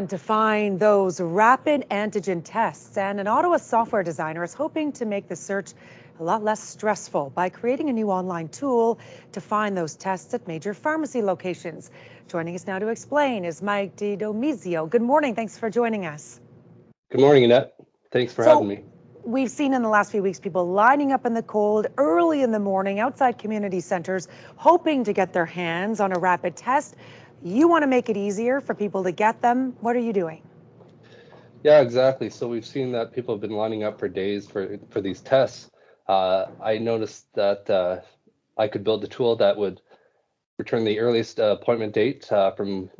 To find those rapid antigen tests, and an Ottawa software designer is hoping to make the search a lot less stressful by creating a new online tool to find those tests at major pharmacy locations. Joining us now to explain is Mike DiDomizio. Good morning. Thanks for joining us. Good morning, Annette. Thanks for having me. We've seen in the last few weeks people lining up in the cold early in the morning outside community centers, hoping to get their hands on a rapid test. You want to make it easier for people to get them. What are you doing? Yeah, exactly. So we've seen that people have been lining up for days for these tests. I noticed that I could build a tool that would return the earliest appointment date from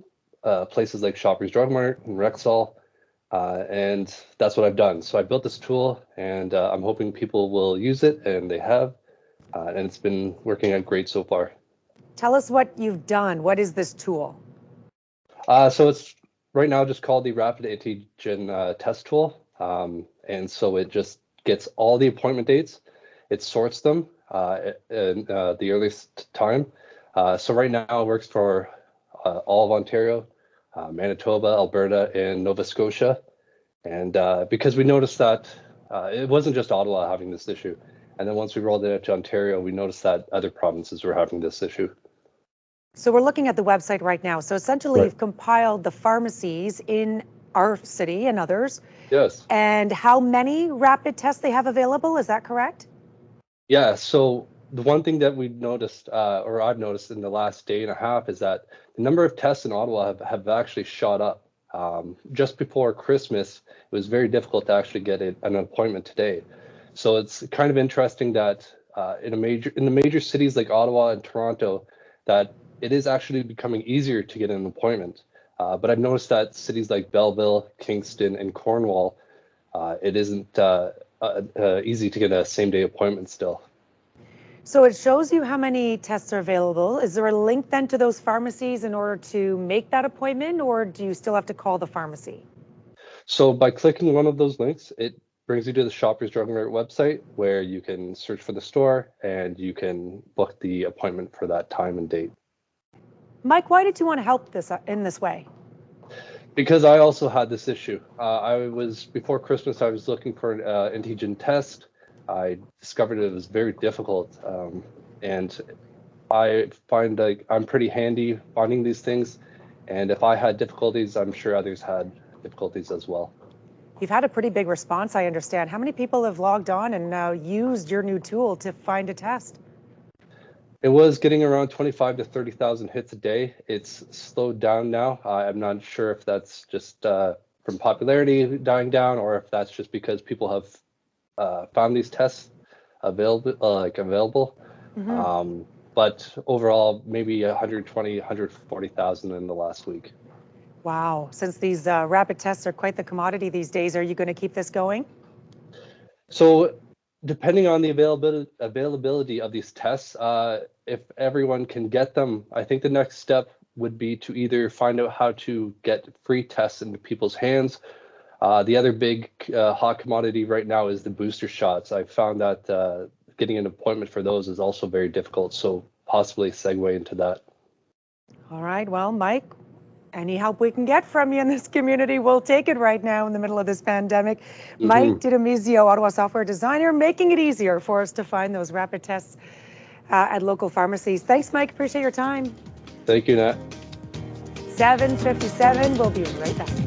places like Shoppers Drug Mart and Rexall, and that's what I've done. So I built this tool, and I'm hoping people will use it, and they have, and it's been working out great so far. Tell us what you've done. What is this tool? So it's right now just called the Rapid Antigen Test Tool. And so it just gets all the appointment dates. It sorts them in the earliest time. So right now it works for all of Ontario, Manitoba, Alberta, and Nova Scotia. And because we noticed that it wasn't just Ottawa having this issue. And then once we rolled it out to Ontario, we noticed that other provinces were having this issue. So we're looking at the website right now. So essentially, Right. You've compiled the pharmacies in our city and others. Yes. And how many rapid tests they have available. Is that correct? Yeah. So the one thing that we've noticed, or I've noticed in the last day and a half, is that the number of tests in Ottawa have actually shot up. Just before Christmas, it was very difficult to actually get an appointment today. So it's kind of interesting that in the major cities like Ottawa and Toronto, that it is actually becoming easier to get an appointment. But I've noticed that cities like Belleville, Kingston, and Cornwall, it isn't easy to get a same-day appointment still. So it shows you how many tests are available. Is there a link then to those pharmacies in order to make that appointment, or do you still have to call the pharmacy? So by clicking one of those links, it brings you to the Shoppers Drug Mart website where you can search for the store and you can book the appointment for that time and date. Mike, why did you want to help this in this way? Because I also had this issue. Before Christmas, I was looking for an antigen test. I discovered it was very difficult. And I find like I'm pretty handy finding these things. And if I had difficulties, I'm sure others had difficulties as well. You've had a pretty big response, I understand. How many people have logged on and used your new tool to find a test? It was getting around 25 to 30,000 hits a day. It's slowed down now. I'm not sure if that's just from popularity dying down, or if that's just because people have found these tests available. Mm-hmm. But overall, maybe 120, 140,000 in the last week. Wow. Since these rapid tests are quite the commodity these days, are you going to keep this going? So depending on the availability of these tests, if everyone can get them, I think the next step would be to either find out how to get free tests into people's hands. The other big hot commodity right now is the booster shots. I found that getting an appointment for those is also very difficult, so possibly segue into that. All right. Well, Mike, any help we can get from you in this community, we'll take it right now in the middle of this pandemic. Mm-hmm. Mike DiDomizio, Ottawa software designer, making it easier for us to find those rapid tests at local pharmacies. Thanks, Mike. Appreciate your time. Thank you, Nat. 7:57. We'll be right back.